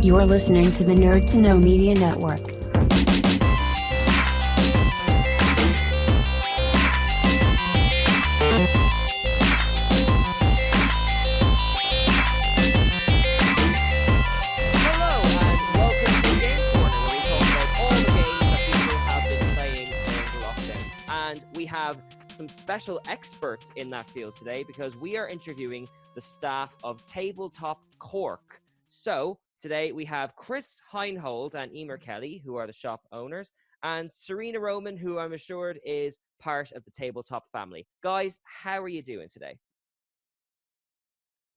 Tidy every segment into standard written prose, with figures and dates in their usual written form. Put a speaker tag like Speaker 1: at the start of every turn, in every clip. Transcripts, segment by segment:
Speaker 1: You're listening to the Nerd to Know Media Network.
Speaker 2: We have some special experts in that field today because we are interviewing the staff of Tabletop Cork. So today we have Chris Heinhold and Emer Kelly, who are the shop owners, and Serena Roman, who I'm assured is part of the Tabletop family. Guys, how are you doing today?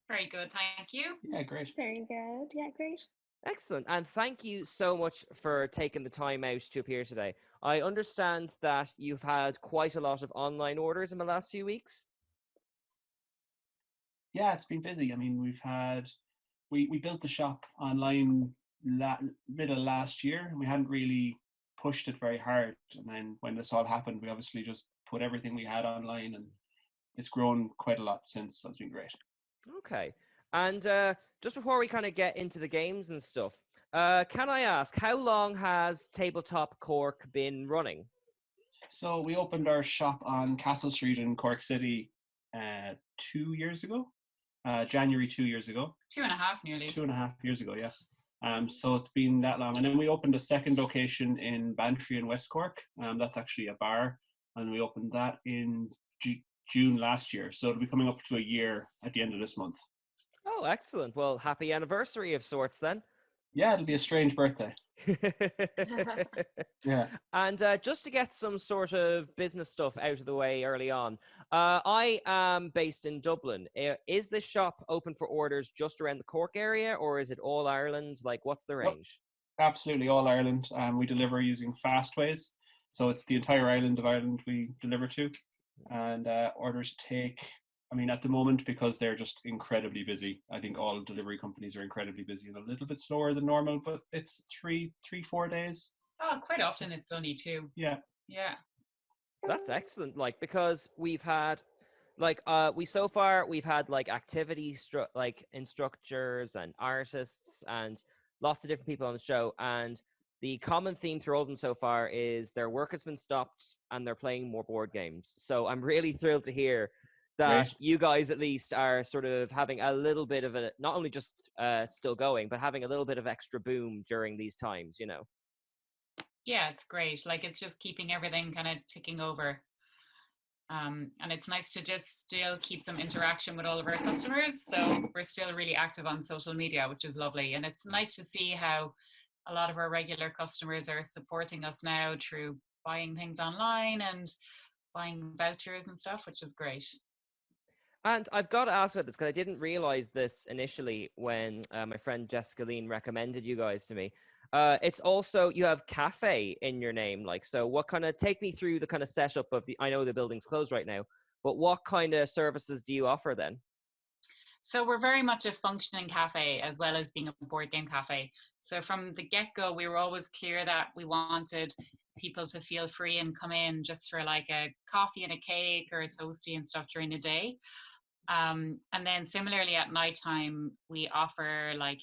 Speaker 3: Very good, thank you.
Speaker 4: Yeah, great.
Speaker 5: Very good. Yeah, great.
Speaker 2: Excellent. And thank you so much for taking the time out to appear today. I understand that you've had quite a lot of online orders in the last few weeks.
Speaker 4: Yeah, it's been busy. I mean, we built the shop online middle last year, and we hadn't really pushed it very hard. And then when this all happened, we obviously just put everything we had online, and it's grown quite a lot since. So it's been great.
Speaker 2: Okay. And just before we kind of get into the games and stuff, can I ask, how long has Tabletop Cork been running?
Speaker 4: So we opened our shop on Castle Street in Cork City 2 years ago, January 2 years ago.
Speaker 3: 2.5 nearly.
Speaker 4: 2.5 years ago, yeah. So it's been that long. And then we opened a second location in Bantry in West Cork. That's actually a bar, and we opened that in June last year. So it'll be coming up to a year at the end of this month.
Speaker 2: Oh, excellent. Well, happy anniversary of sorts then.
Speaker 4: Yeah, it'll be a strange birthday. Yeah.
Speaker 2: And just to get some sort of business stuff out of the way early on, I am based in Dublin. Is this shop open for orders just around the Cork area, or is it all Ireland? Like, what's the range?
Speaker 4: Absolutely all Ireland. We deliver using Fastways. So it's the entire island of Ireland we deliver to. And orders take, I mean, at the moment, because they're just incredibly busy. I think all delivery companies are incredibly busy and a little bit slower than normal, but it's 4 days.
Speaker 3: Oh, quite often it's only 2.
Speaker 4: Yeah.
Speaker 3: Yeah.
Speaker 2: That's excellent. Like, because we've had, like, we've had like like instructors and artists and lots of different people on the show, and the common theme through all of them so far is their work has been stopped and they're playing more board games. So I'm really thrilled to hear that you guys at least are sort of having a little bit of a, not only just still going, but having a little bit of extra boom during these times, you know?
Speaker 3: Yeah, it's great. Like, it's just keeping everything kind of ticking over. And it's nice to just still keep some interaction with all of our customers. So we're still really active on social media, which is lovely. And it's nice to see how a lot of our regular customers are supporting us now through buying things online and buying vouchers and stuff, which is great.
Speaker 2: And I've got to ask about this because I didn't realize this initially when my friend Jessica Lean recommended you guys to me. It's also, you have cafe in your name. Like, so what kind of, take me through the kind of setup of I know the building's closed right now, but what kind of services do you offer then?
Speaker 3: So we're very much a functioning cafe as well as being a board game cafe. So from the get-go, we were always clear that we wanted people to feel free and come in just for like a coffee and a cake or a toasty and stuff during the day. And then similarly at nighttime, we offer like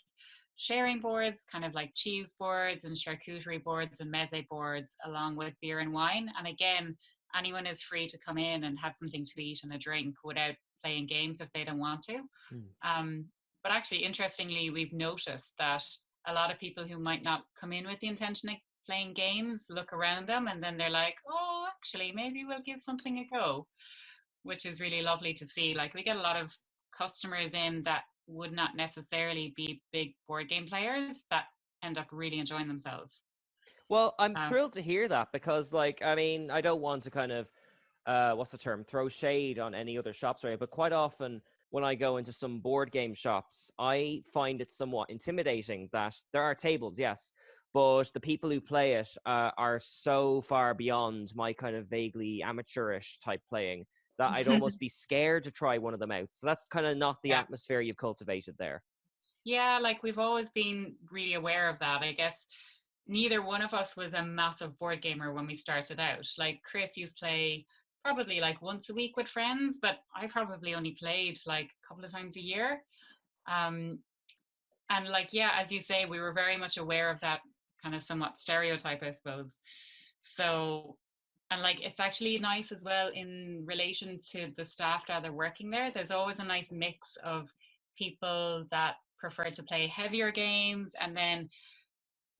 Speaker 3: sharing boards, kind of like cheese boards and charcuterie boards and meze boards, along with beer and wine. And again, anyone is free to come in and have something to eat and a drink without playing games if they don't want to. But actually, interestingly, we've noticed that a lot of people who might not come in with the intention of playing games look around them and then they're like, oh, actually, maybe we'll give something a go, which is really lovely to see. Like, we get a lot of customers in that would not necessarily be big board game players that end up really enjoying themselves.
Speaker 2: Well, I'm thrilled to hear that because, like, I mean, I don't want to kind of, what's the term, throw shade on any other shops, right? But quite often when I go into some board game shops, I find it somewhat intimidating that there are tables, yes, but the people who play it are so far beyond my kind of vaguely amateurish type playing that I'd almost be scared to try one of them out. So that's kind of not the atmosphere you've cultivated there.
Speaker 3: Yeah, like, we've always been really aware of that. I guess neither one of us was a massive board gamer when we started out. Like, Chris used to play probably like once a week with friends, but I probably only played like a couple of times a year. And And like, yeah, as you say, we were very much aware of that kind of somewhat stereotype, I suppose. So, and like, it's actually nice as well in relation to the staff that are working there. There's always a nice mix of people that prefer to play heavier games, and then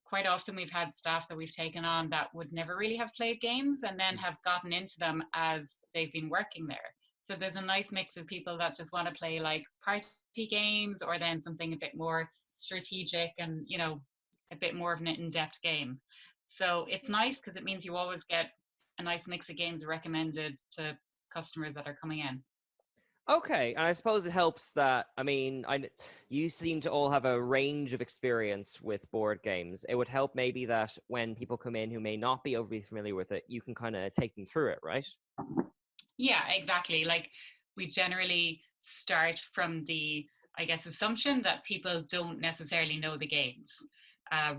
Speaker 3: quite often we've had staff that we've taken on that would never really have played games and then have gotten into them as they've been working there. So there's a nice mix of people that just want to play like party games, or then something a bit more strategic and, you know, a bit more of an in-depth game. So it's nice because it means you always get a nice mix of games recommended to customers that are coming in.
Speaker 2: Okay, and I suppose it helps that, I mean, you seem to all have a range of experience with board games. It would help maybe that when people come in who may not be overly familiar with it, you can kind of take them through it, right?
Speaker 3: Yeah, exactly. Like, we generally start from the, I guess, assumption that people don't necessarily know the games,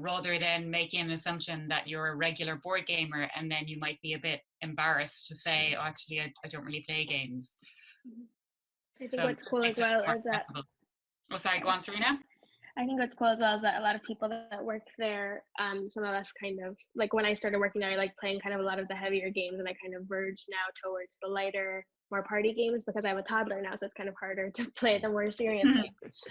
Speaker 3: rather than making an assumption that you're a regular board gamer and then you might be a bit embarrassed to say, oh, actually, I don't really play games.
Speaker 5: I think what's cool as well is that.
Speaker 3: Oh, sorry, go on, Serena.
Speaker 5: I think what's cool as well is that a lot of people that work there, some of us kind of, like when I started working there, I like playing kind of a lot of the heavier games, and I kind of verge now towards the lighter, more party games because I have a toddler now, so it's kind of harder to play the more serious games.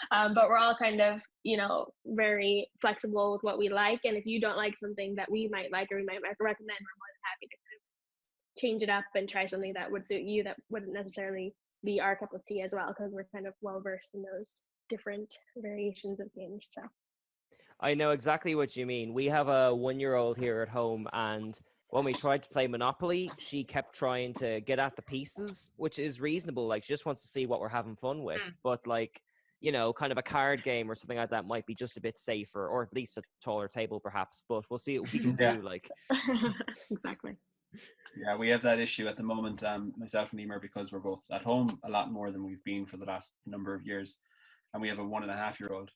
Speaker 5: But we're all kind of, you know, very flexible with what we like, and if you don't like something that we might like or we might recommend, we're more than happy to kind of change it up and try something that would suit you that wouldn't necessarily be our cup of tea as well, because we're kind of well versed in those different variations of games. So
Speaker 2: I know exactly what you mean. We have a 1-year-old here at home, and when we tried to play Monopoly, she kept trying to get at the pieces, which is reasonable. Like, she just wants to see what we're having fun with. But like, you know, kind of a card game or something like that might be just a bit safer, or at least a taller table perhaps. But we'll see what we can do. Like,
Speaker 5: exactly.
Speaker 4: Yeah, we have that issue at the moment, myself and Emer, because we're both at home a lot more than we've been for the last number of years. And we have a 1.5-year-old.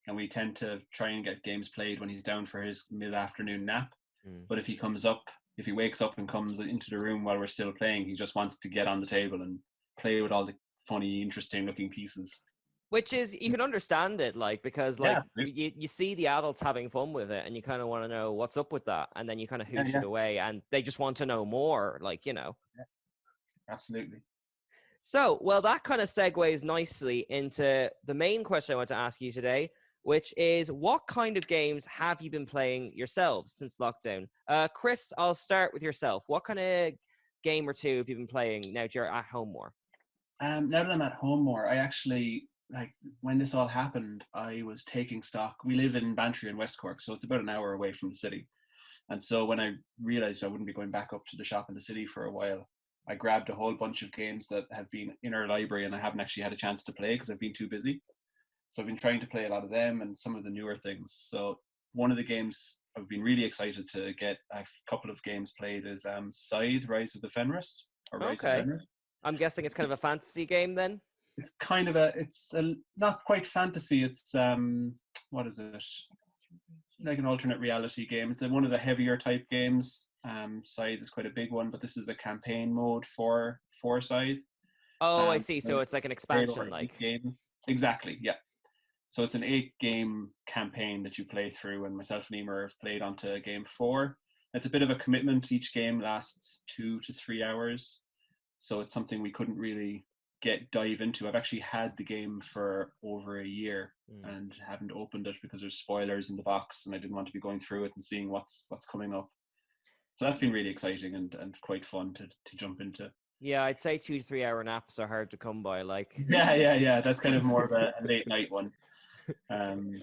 Speaker 4: And we tend to try and get games played when he's down for his mid-afternoon nap. But if he wakes up and comes into the room while we're still playing, he just wants to get on the table and play with all the funny, interesting looking pieces.
Speaker 2: which is, you can understand it, like, because like you see the adults having fun with it, and you kind of want to know what's up with that, and then you kind of hoosh it away, and they just want to know more, like, you know.
Speaker 4: Yeah, absolutely.
Speaker 2: So, well, that kind of segues nicely into the main question I want to ask you today, which is, what kind of games have you been playing yourselves since lockdown? Chris, I'll start with yourself. What kind of game or two have you been playing now that you're at home more?
Speaker 4: Now that I'm at home more, I actually, like, when this all happened, I was taking stock. We live in Bantry in West Cork, so it's about an hour away from the city. And so when I realised I wouldn't be going back up to the shop in the city for a while, I grabbed a whole bunch of games that have been in our library and I haven't actually had a chance to play because I've been too busy. So I've been trying to play a lot of them and some of the newer things. So one of the games I've been really excited to get a couple of games played is Sythe, Rise of the Fenris. Or Rise of Fenris.
Speaker 2: I'm guessing it's kind of a fantasy game then?
Speaker 4: It's kind of it's not quite fantasy. It's, what is it? Like an alternate reality game. It's one of the heavier type games. Sythe is quite a big one, but this is a campaign mode for Sythe.
Speaker 2: Oh, I see. So it's like an expansion, like.
Speaker 4: Games. Exactly, yeah. So it's an 8-game campaign that you play through, and myself and Emer have played onto game 4. It's a bit of a commitment. Each game lasts 2 to 3 hours. So it's something we couldn't really dive into. I've actually had the game for over a year and haven't opened it because there's spoilers in the box, and I didn't want to be going through it and seeing what's coming up. So that's been really exciting and quite fun to jump into.
Speaker 2: Yeah, I'd say 2 to 3 hour naps are hard to come by. Like.
Speaker 4: Yeah. That's kind of more of a late night one. And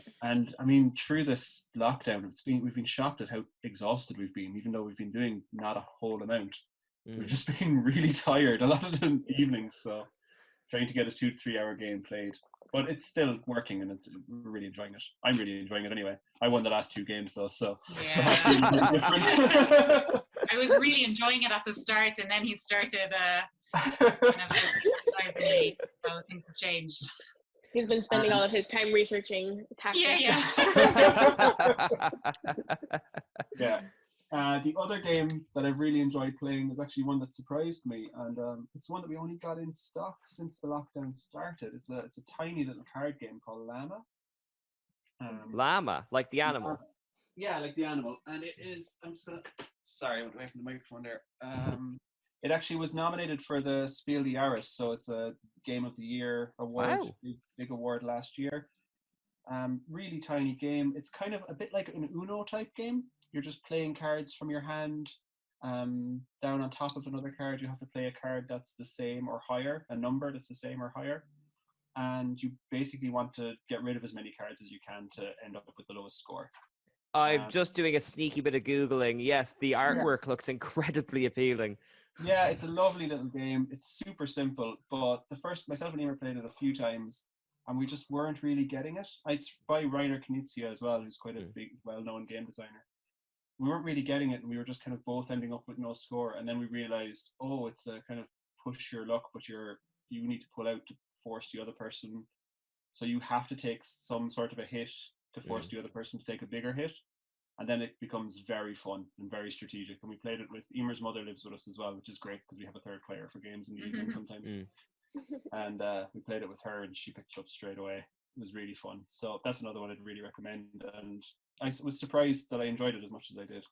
Speaker 4: I mean, through this lockdown, we've been shocked at how exhausted we've been, even though we've been doing not a whole amount. We've just been really tired a lot of the evenings, so trying to get a 2 to 3 hour game played. But it's still working, and we're really enjoying it. I'm really enjoying it anyway. I won the last 2 games though, so
Speaker 3: yeah. I was really enjoying it at the start, and then he started kind of emphasizing how things have changed.
Speaker 5: He's been spending all of his time researching tactics.
Speaker 4: Yeah. The other game that I've really enjoyed playing is actually one that surprised me, and it's one that we only got in stock since the lockdown started. It's a tiny little card game called Llama.
Speaker 2: Llama, like the animal.
Speaker 4: Yeah, like the animal. And it is, I'm just going to, sorry, I went away from the microphone there. It actually was nominated for the Spiel des Jahres, so it's a Game of the Year award,
Speaker 2: Wow.
Speaker 4: big award last year. Really tiny game. It's kind of a bit like an Uno type game. You're just playing cards from your hand. Down on top of another card, you have to play a card that's the same or higher, a number that's the same or higher. And you basically want to get rid of as many cards as you can to end up with the lowest score.
Speaker 2: I'm just doing a sneaky bit of Googling. Yes, the artwork looks incredibly appealing.
Speaker 4: Yeah, it's a lovely little game. It's super simple, but myself and Emer played it a few times, and we just weren't really getting it. It's by Rainer Knizia as well, who's quite a big, well-known game designer. We weren't really getting it, and we were just kind of both ending up with no score. And then we realized, oh, it's a kind of push your luck, but you need to pull out to force the other person. So you have to take some sort of a hit to force the other person to take a bigger hit. And then it becomes very fun and very strategic. And we played it with Emer's mother lives with us as well, which is great because we have a third player for games in the evening sometimes. And we played it with her, and she picked it up straight away. It was really fun. So that's another one I'd really recommend. And I was surprised that I enjoyed it as much as I did.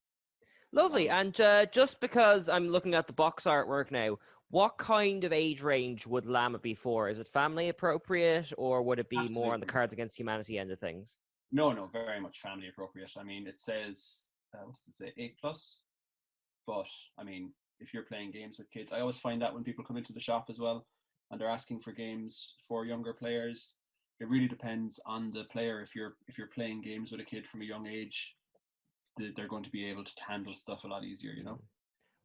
Speaker 2: Lovely. And just because I'm looking at the box artwork now, what kind of age range would Llama be for? Is it family appropriate, or would it be more on the Cards Against Humanity end of things?
Speaker 4: No, very much family appropriate. I mean, it says, what does it say, 8+? But, I mean, if you're playing games with kids, I always find that when people come into the shop as well, and they're asking for games for younger players, it really depends on the player. If you're playing games with a kid from a young age, they're going to be able to handle stuff a lot easier, you know.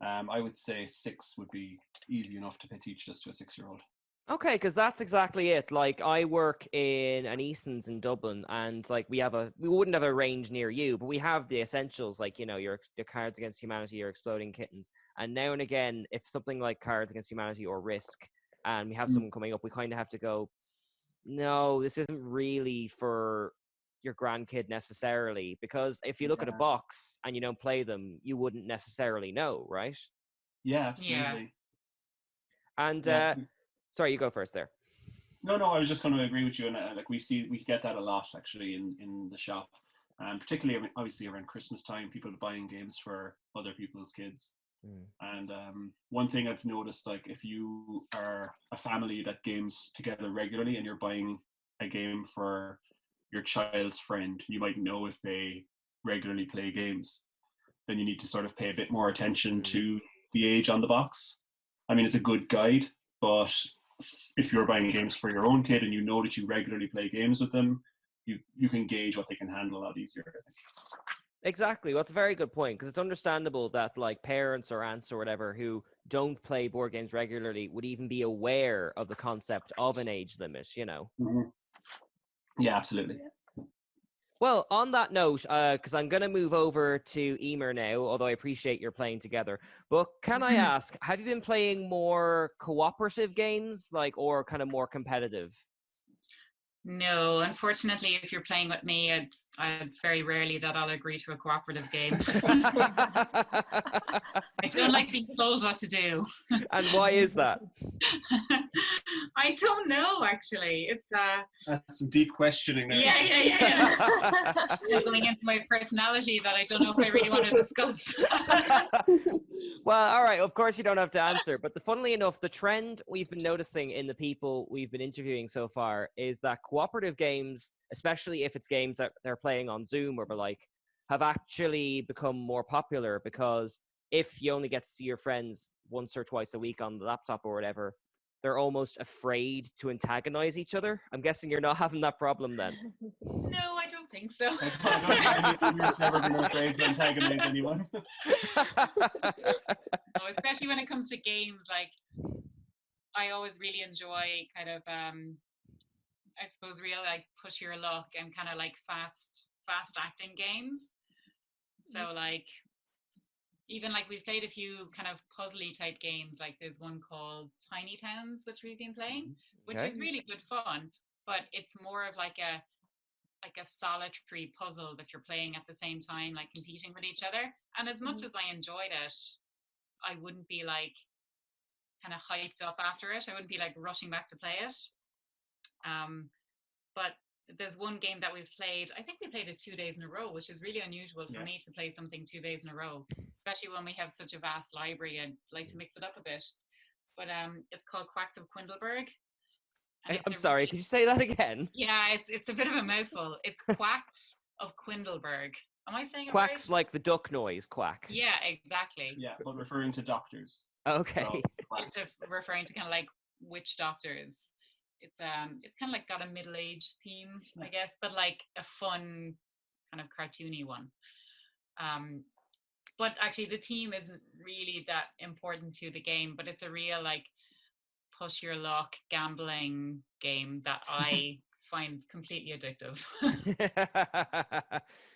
Speaker 4: I would say 6 would be easy enough to teach this to a 6-year-old.
Speaker 2: Okay, because that's exactly it. Like, I work in an Easton's in Dublin, and like we wouldn't have a range near you, but we have the essentials, like, you know, your Cards Against Humanity, your Exploding Kittens, and now and again, if something like Cards Against Humanity or Risk, and we have someone coming up, we kind of have to go, no, this isn't really for your grandkid necessarily, because if you look at a box and you don't play them, you wouldn't necessarily know, right?
Speaker 4: Yeah, absolutely.
Speaker 2: And sorry, you go first there.
Speaker 4: No, I was just going to agree with you, and like we get that a lot actually in the shop, and particularly obviously around Christmas time, people are buying games for other people's kids. And one thing I've noticed, like if you are a family that games together regularly and you're buying a game for your child's friend, you might know if they regularly play games, then you need to sort of pay a bit more attention to the age on the box. I mean, it's a good guide, but if you're buying games for your own kid and you know that you regularly play games with them, you can gauge what they can handle a lot easier, I think.
Speaker 2: Exactly. Well, it's a very good point, because it's understandable that like parents or aunts or whatever who don't play board games regularly would even be aware of the concept of an age limit, you know.
Speaker 4: Yeah, absolutely.
Speaker 2: Well, on that note, because I'm going to move over to Emer now, although I appreciate you're playing together, but can I ask, have you been playing more cooperative games, like, or kind of more competitive?
Speaker 3: No, unfortunately, if you're playing with me, I'd very rarely that I'll agree to a cooperative game. I don't like being told what to do.
Speaker 2: And why is that?
Speaker 3: I don't know, actually. It's
Speaker 4: that's some deep questioning there.
Speaker 3: Yeah. Going into my personality that I don't know if I really want to discuss.
Speaker 2: Well, all right, of course you don't have to answer, but funnily enough, the trend we've been noticing in the people we've been interviewing so far is that cooperative games, especially if it's games that they're playing on Zoom or the like, have actually become more popular, because if you only get to see your friends once or twice a week on the laptop or whatever, they're almost afraid to antagonize each other. I'm guessing you're not having that problem then.
Speaker 3: No, I don't think so.
Speaker 4: We've never been afraid to antagonize anyone.
Speaker 3: No, especially when it comes to games, like I always really enjoy kind of I suppose real like push your luck and kind of like fast acting games. So like even like we've played a few kind of puzzly type games, like there's one called Tiny Towns which we've been playing, which is really good fun, but it's more of like a solitary puzzle that you're playing at the same time, like competing with each other. And as much as I enjoyed it, I wouldn't be like kind of hyped up after it. I wouldn't be like rushing back to play it. But there's one game that we've played. I think we played it 2 days in a row, which is really unusual for
Speaker 4: Yeah.
Speaker 3: me to play something 2 days in a row, especially when we have such a vast library. I'd like to mix it up a bit. But it's called Quacks of Quindleburg. And
Speaker 2: I'm sorry, could you say that again?
Speaker 3: Yeah, it's a bit of a mouthful. It's Quacks of Quindleburg. Am I saying it
Speaker 2: Quacks
Speaker 3: right?
Speaker 2: like the duck noise, quack.
Speaker 3: Yeah, exactly.
Speaker 4: Yeah, but referring to doctors.
Speaker 2: Okay.
Speaker 4: So,
Speaker 3: It's just referring to kind of like witch doctors. It's kind of like got a middle-aged theme, I guess, but like a fun kind of cartoony one. But actually the theme isn't really that important to the game, but it's a real like push your luck gambling game that I find completely addictive.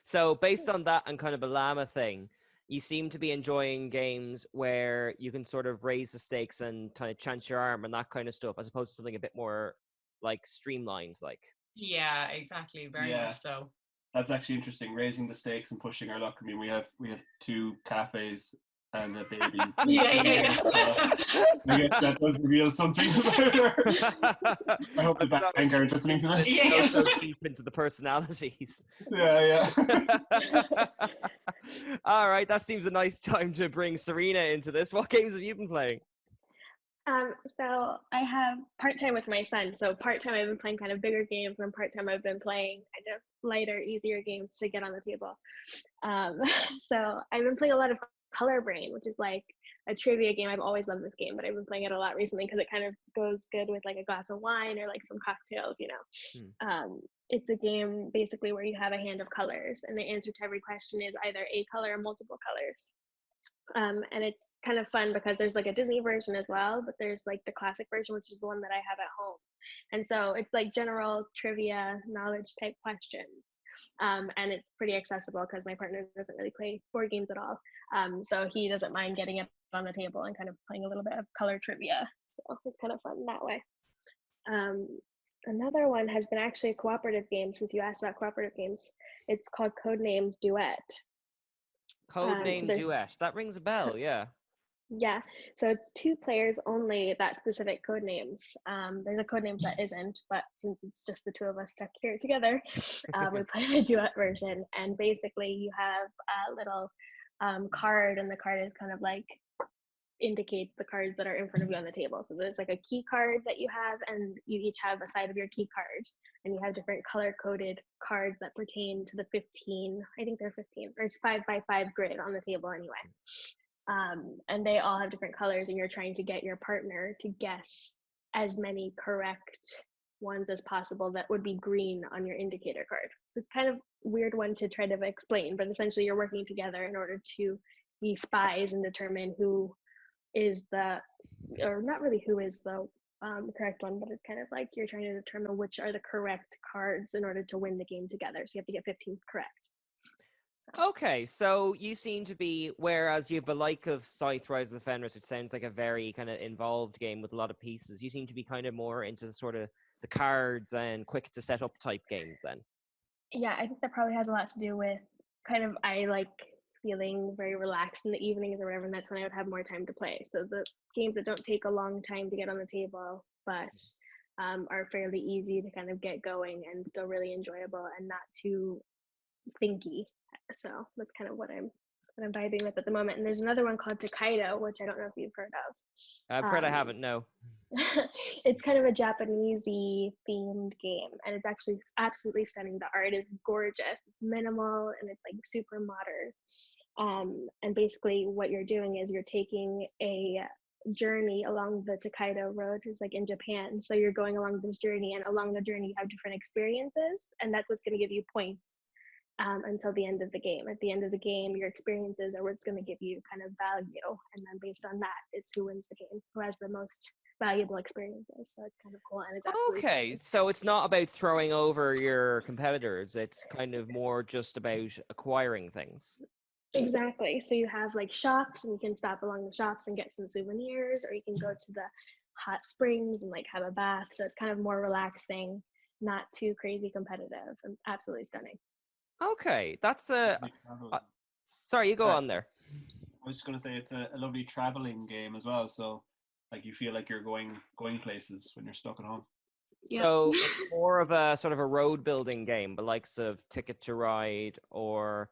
Speaker 2: So based on that and kind of a Llama thing, you seem to be enjoying games where you can sort of raise the stakes and kind of chance your arm and that kind of stuff, as opposed to something a bit more like streamlined, like.
Speaker 3: Yeah, exactly. Very much so.
Speaker 4: That's actually interesting. Raising the stakes and pushing our luck. I mean, we have 2 cafes and a baby.
Speaker 3: Yeah.
Speaker 4: I guess that does reveal something about her. I hope the bank aren't listening to this.
Speaker 3: Yeah.
Speaker 2: So deep into the personalities.
Speaker 4: Yeah.
Speaker 2: All right, that seems a nice time to bring Serena into this. What games have you been playing?
Speaker 5: So I have part-time with my son. So part-time I've been playing kind of bigger games, and part-time I've been playing kind of lighter, easier games to get on the table. So I've been playing a lot of Color Brain, which is like a trivia game. I've always loved this game, but I've been playing it a lot recently because it kind of goes good with like a glass of wine or like some cocktails, you know. It's a game basically where you have a hand of colors, and the answer to every question is either a color or multiple colors. And it's kind of fun because there's like a Disney version as well, but there's like the classic version, which is the one that I have at home. And so it's like general trivia knowledge type questions. And it's pretty accessible because my partner doesn't really play board games at all. So he doesn't mind getting it on the table and kind of playing a little bit of color trivia. So it's kind of fun that way. Another one has been actually a cooperative game, since you asked about cooperative games. It's called Codenames Duet.
Speaker 2: Codename Duet. That rings a bell, yeah.
Speaker 5: Yeah, so it's 2 players only, that specific code names. There's a code name that isn't, but since it's just the 2 of us stuck here together, we play the duet version. And basically you have a little card, and the card is kind of like indicates the cards that are in front of you on the table. So there's like a key card that you have, and you each have a side of your key card, and you have different color coded cards that pertain to the 15, I think they're 15, there's 5x5 grid on the table anyway. And they all have different colors, and you're trying to get your partner to guess as many correct ones as possible that would be green on your indicator card. So it's kind of weird one to try to explain, but essentially you're working together in order to be spies and determine who is the, or not really who is the correct one, but it's kind of like you're trying to determine which are the correct cards in order to win the game together. So you have to get 15 correct.
Speaker 2: Okay, so you seem to be, whereas you have a like of Sythe Rise of the Fenris, which sounds like a very kind of involved game with a lot of pieces, you seem to be kind of more into the sort of the cards and quick to set up type games then.
Speaker 5: Yeah, I think that probably has a lot to do with kind of, I like feeling very relaxed in the evenings or whatever, and that's when I would have more time to play. So the games that don't take a long time to get on the table, but are fairly easy to kind of get going and still really enjoyable and not too thinky. So that's kind of what I'm vibing with at the moment. And there's another one called Takedo, which I don't know if you've heard of.
Speaker 2: I've heard, I haven't, no.
Speaker 5: It's kind of a Japanese-y themed game, and it's actually absolutely stunning. The art is gorgeous. It's minimal and it's like super modern. And basically what you're doing is you're taking a journey along the Takedo road, is like in Japan. So you're going along this journey, and along the journey you have different experiences, and that's what's going to give you points until the end of the game. At the end of the game, your experiences are what's going to give you kind of value, and then based on that, it's who wins the game, who has the most valuable experiences. So it's kind of cool. And it's
Speaker 2: okay, so it's not about throwing over your competitors, it's kind of more just about acquiring things.
Speaker 5: Exactly. So you have like shops, and you can stop along the shops and get some souvenirs, or you can go to the hot springs and like have a bath. So it's kind of more relaxing, not too crazy competitive, and absolutely stunning.
Speaker 2: Okay, that's sorry, you go on there.
Speaker 4: I was just going to say it's a lovely traveling game as well. So like you feel like you're going places when you're stuck at home.
Speaker 5: Yeah.
Speaker 2: So it's more of a sort of a road building game, the likes of Ticket to Ride or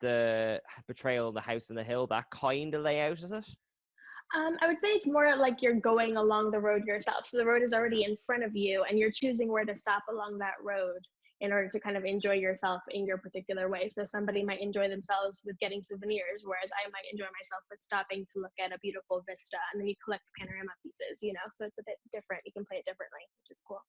Speaker 2: the Betrayal of the House on the Hill, that kind of layout, is it?
Speaker 5: I would say it's more like you're going along the road yourself. So the road is already in front of you, and you're choosing where to stop along that road in order to kind of enjoy yourself in your particular way. So somebody might enjoy themselves with getting souvenirs, whereas I might enjoy myself with stopping to look at a beautiful vista, and then you collect panorama pieces, you know? So it's a bit different. You can play it differently, which is cool.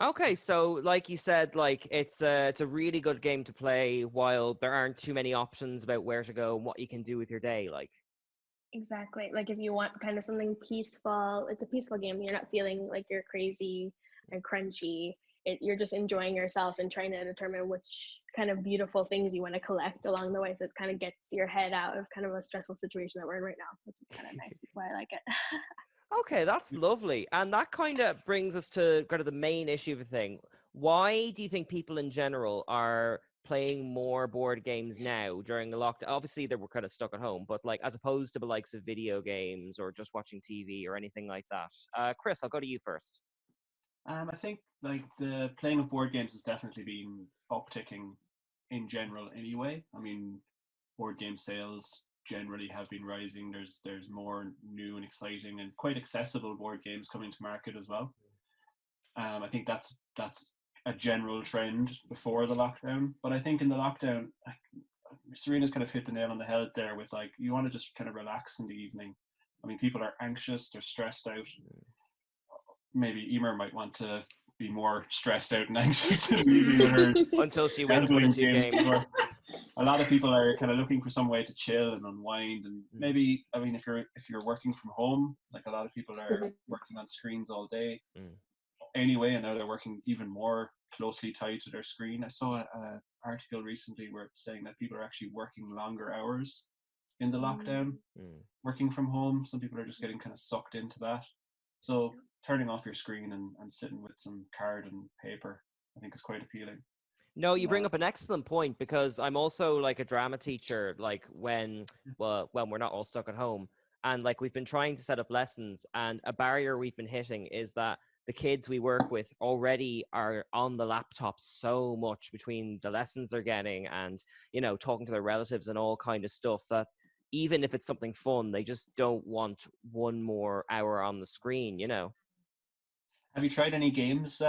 Speaker 2: Okay, so like you said, like it's a really good game to play while there aren't too many options about where to go and what you can do with your day, like.
Speaker 5: Exactly. Like if you want kind of something peaceful, it's a peaceful game. You're not feeling like you're crazy and crunchy. You're just enjoying yourself and trying to determine which kind of beautiful things you want to collect along the way. So it kind of gets your head out of kind of a stressful situation that we're in right now, which is kind of nice. That's why I like it.
Speaker 2: Okay, that's lovely. And that kind of brings us to kind of the main issue of the thing. Why do you think people in general are playing more board games now during the lockdown? Obviously, they were kind of stuck at home, but like as opposed to the likes of video games or just watching TV or anything like that. Chris, I'll go to you first.
Speaker 4: I think like the playing of board games has definitely been upticking in general anyway. I mean, board game sales generally have been rising. There's more new and exciting and quite accessible board games coming to market as well. I think that's a general trend before the lockdown, but I think in the lockdown, Serena's kind of hit the nail on the head there with like you want to just kind of relax in the evening. I mean, people are anxious, they're stressed out. Maybe Emer might want to be more stressed out and anxious in the evening with her
Speaker 2: Until she wins one or two games.
Speaker 4: A lot of people are kind of looking for some way to chill and unwind, and maybe I mean if you're working from home, like a lot of people are working on screens all day anyway, and now they're working even more closely tied to their screen. I saw an article recently where it's saying that people are actually working longer hours in the lockdown, working from home. Some people are just getting kind of sucked into that. So turning off your screen and sitting with some card and paper, I think is quite appealing.
Speaker 2: No, you bring up an excellent point because I'm also like a drama teacher, like when we're not all stuck at home. And like we've been trying to set up lessons, and a barrier we've been hitting is that the kids we work with already are on the laptop so much between the lessons they're getting and, you know, talking to their relatives and all kind of stuff that even if it's something fun, they just don't want one more hour on the screen, you know.
Speaker 4: Have you tried any games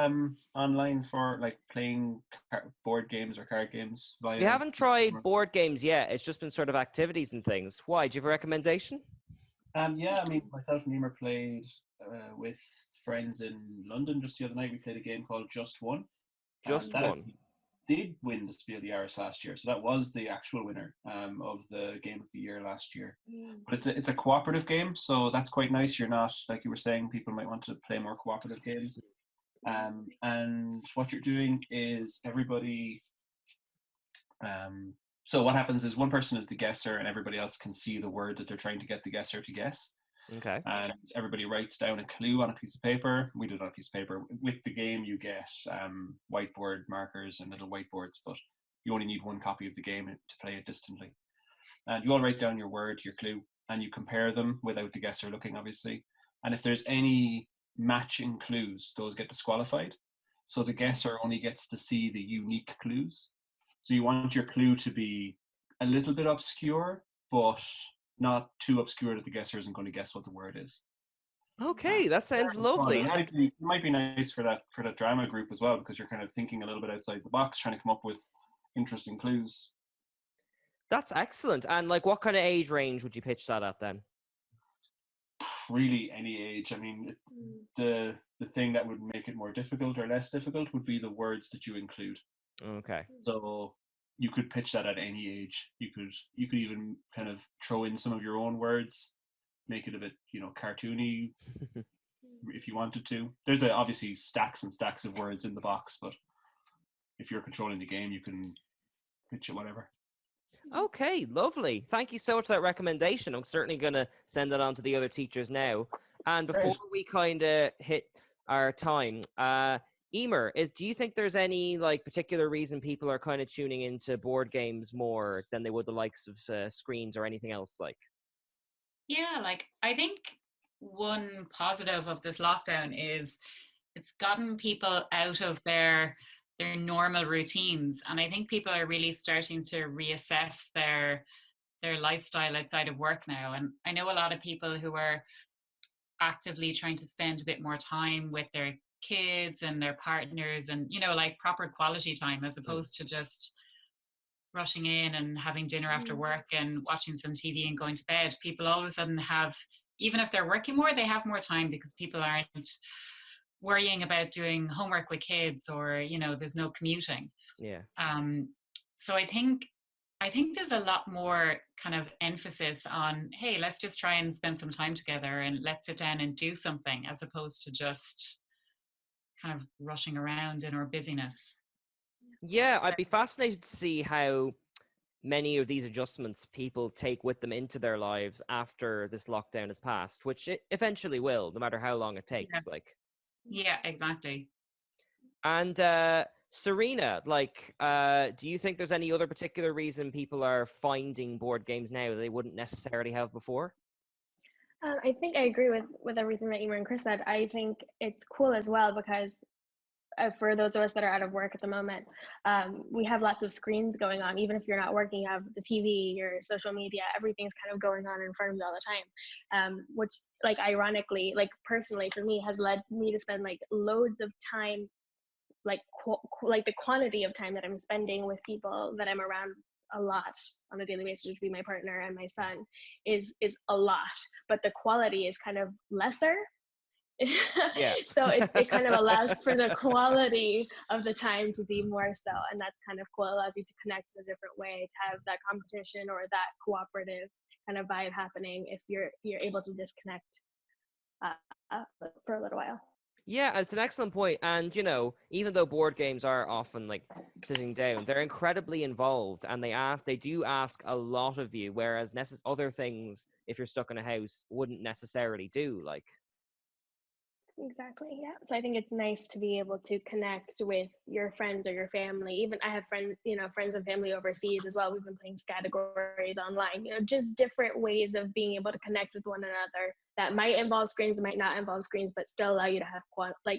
Speaker 4: online for like playing board games or card games via?
Speaker 2: We haven't tried board games yet. It's just been sort of activities and things. Why? Do you have a recommendation?
Speaker 4: Yeah, I mean, myself and Emer played with friends in London just the other night. We played a game called Just One.
Speaker 2: Just
Speaker 4: that
Speaker 2: One.
Speaker 4: Did win the Spiel des Jahres last year, so that was the actual winner of the game of the year last year. But it's a cooperative game, so that's quite nice. You're not, like you were saying, people might want to play more cooperative games. And what you're doing is everybody. So what happens is one person is the guesser, and everybody else can see the word that they're trying to get the guesser to guess.
Speaker 2: Okay.
Speaker 4: And everybody writes down a clue on a piece of paper. We did it on a piece of paper. With the game, you get whiteboard markers and little whiteboards, but you only need one copy of the game to play it distantly. And you all write down your word, your clue, and you compare them without the guesser looking, obviously. And if there's any matching clues, those get disqualified. So the guesser only gets to see the unique clues. So you want your clue to be a little bit obscure, but not too obscure that the guesser isn't going to guess what the word is.
Speaker 2: Okay, that sounds lovely.
Speaker 4: It might be nice for that drama group as well, because you're kind of thinking a little bit outside the box, trying to come up with interesting clues.
Speaker 2: That's excellent. And like, what kind of age range would you pitch that at then?
Speaker 4: Really, any age. I mean, the thing that would make it more difficult or less difficult would be the words that you include.
Speaker 2: Okay.
Speaker 4: So you could pitch that at any age. You could even kind of throw in some of your own words, make it a bit, cartoony if you wanted to. There's obviously stacks and stacks of words in the box, but if you're controlling the game, you can pitch it whatever.
Speaker 2: Okay, lovely. Thank you so much for that recommendation. I'm certainly going to send that on to the other teachers now. And before we kind of hit our time, Emer, do you think there's any like particular reason people are kind of tuning into board games more than they would the likes of screens or anything else like?
Speaker 3: Yeah, like I think one positive of this lockdown is it's gotten people out of their normal routines, and I think people are really starting to reassess their lifestyle outside of work now. And I know a lot of people who are actively trying to spend a bit more time with their kids and their partners, and like proper quality time, as opposed to just rushing in and having dinner after work and watching some TV and going to bed. People all of a sudden have, even if they're working more, they have more time because people aren't worrying about doing homework with kids, or there's no commuting. So I think there's a lot more kind of emphasis on, hey, let's just try and spend some time together and let's sit down and do something, as opposed to just kind of rushing around in our busyness.
Speaker 2: Yeah, I'd be fascinated to see how many of these adjustments people take with them into their lives after this lockdown has passed, which it eventually will, no matter how long it takes.
Speaker 3: Yeah, exactly.
Speaker 2: And Serena, do you think there's any other particular reason people are finding board games now that they wouldn't necessarily have before?
Speaker 5: I think I agree with everything that Emer and Chris said. I think it's cool as well because for those of us that are out of work at the moment, we have lots of screens going on. Even if you're not working, you have the TV, your social media, everything's kind of going on in front of you all the time, which ironically, personally for me, has led me to spend loads of time, the quantity of time that I'm spending with people that I'm around a lot on a daily basis, which would be my partner and my son, is a lot, but the quality is kind of lesser.
Speaker 2: Yeah.
Speaker 5: So it kind of allows for the quality of the time to be more so, and that's kind of cool. It allows you to connect in a different way, to have that competition or that cooperative kind of vibe happening if you're able to disconnect for a little while.
Speaker 2: Yeah, it's an excellent point. And, even though board games are often sitting down, they're incredibly involved, and they do ask a lot of you, whereas other things, if you're stuck in a house, wouldn't necessarily do.
Speaker 5: Exactly, yeah. So I think it's nice to be able to connect with your friends or your family. Even I have friends and family overseas as well. We've been playing categories online, just different ways of being able to connect with one another that might involve screens, might not involve screens, but still allow you to have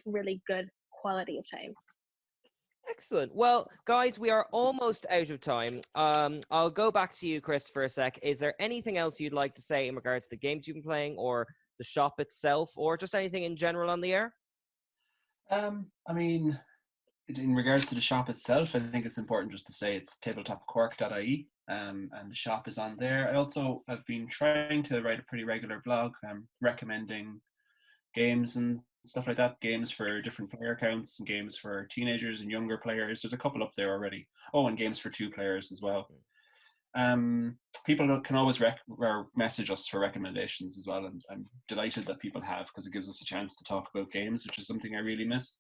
Speaker 5: really good quality of time.
Speaker 2: Excellent. Well, guys, we are almost out of time. I'll go back to you, Chris, for a sec. Is there anything else you'd like to say in regards to the games you've been playing, or the shop itself, or just anything in general on the air?
Speaker 4: I mean, in regards to the shop itself, I think it's important just to say it's tabletopcork.ie, and the shop is on there. I also have been trying to write a pretty regular blog, recommending games and stuff like that, games for different player counts and games for teenagers and younger players. There's a couple up there already. Oh, and games for 2 players as well. People can always message us for recommendations as well, and I'm delighted that people have, because it gives us a chance to talk about games, which is something I really miss.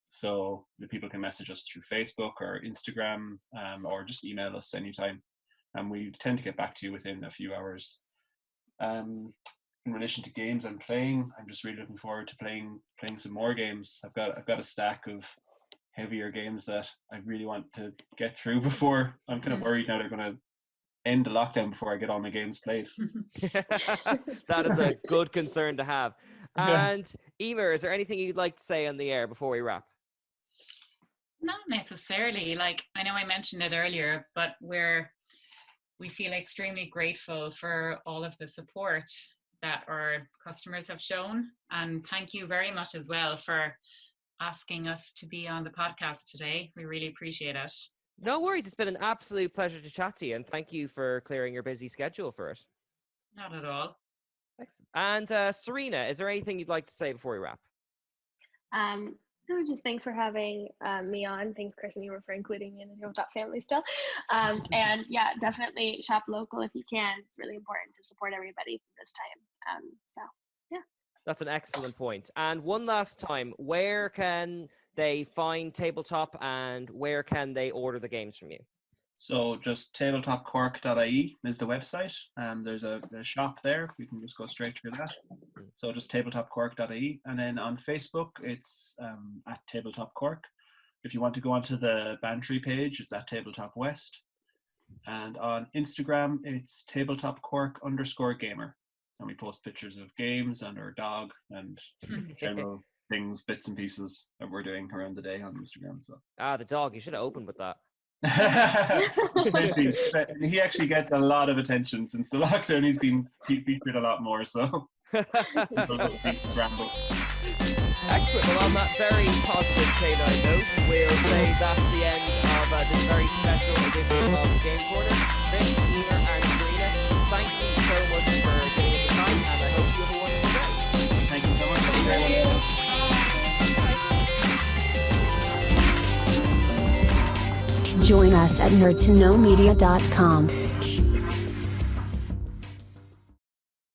Speaker 4: So the people can message us through Facebook or Instagram, or just email us anytime, and we tend to get back to you within a few hours. In relation to games I'm playing, I'm just really looking forward to playing some more games. I've got a stack of heavier games that I really want to get through before. I'm kind of worried now they're going to end the lockdown before I get all my games played.
Speaker 2: That is a good concern to have. And Emer, is there anything you'd like to say on the air before we wrap?
Speaker 3: Not necessarily. I know I mentioned it earlier, but we feel extremely grateful for all of the support that our customers have shown, and thank you very much as well for asking us to be on the podcast today. We really appreciate it.
Speaker 2: No worries. It's been an absolute pleasure to chat to you, and thank you for clearing your busy schedule for it.
Speaker 3: Not at all.
Speaker 2: Excellent. And Serena, is there anything you'd like to say before we wrap?
Speaker 5: No, just thanks for having me on. Thanks, Chris and Emer, for including me in the Tabletop family still. And yeah, definitely shop local if you can. It's really important to support everybody this time. So yeah.
Speaker 2: That's an excellent point. And one last time, where can they find Tabletop, and where can they order the games from you?
Speaker 4: So just tabletopcork.ie is the website. There's a shop there. You can just go straight through that. So just tabletopcork.ie. And then on Facebook, it's at Tabletop Cork. If you want to go onto the Bantry page, it's at Tabletop West. And on Instagram, it's tabletopcork_gamer. And we post pictures of games and our dog and general things, bits and pieces that we're doing around the day on Instagram. So
Speaker 2: Ah, the dog. You should have opened with that.
Speaker 4: he actually gets a lot of attention since the lockdown. He's been featured a lot more. So
Speaker 2: Excellent. Well, on that very positive canine note, we'll say that's the end of this very special edition of Game Corner. Chris, Emer, and Serena, thank you so much for giving us the time, and I hope you have a wonderful day.
Speaker 4: thank you so much. Thank you very much.
Speaker 1: Join us at nerdtoknowmedia.com.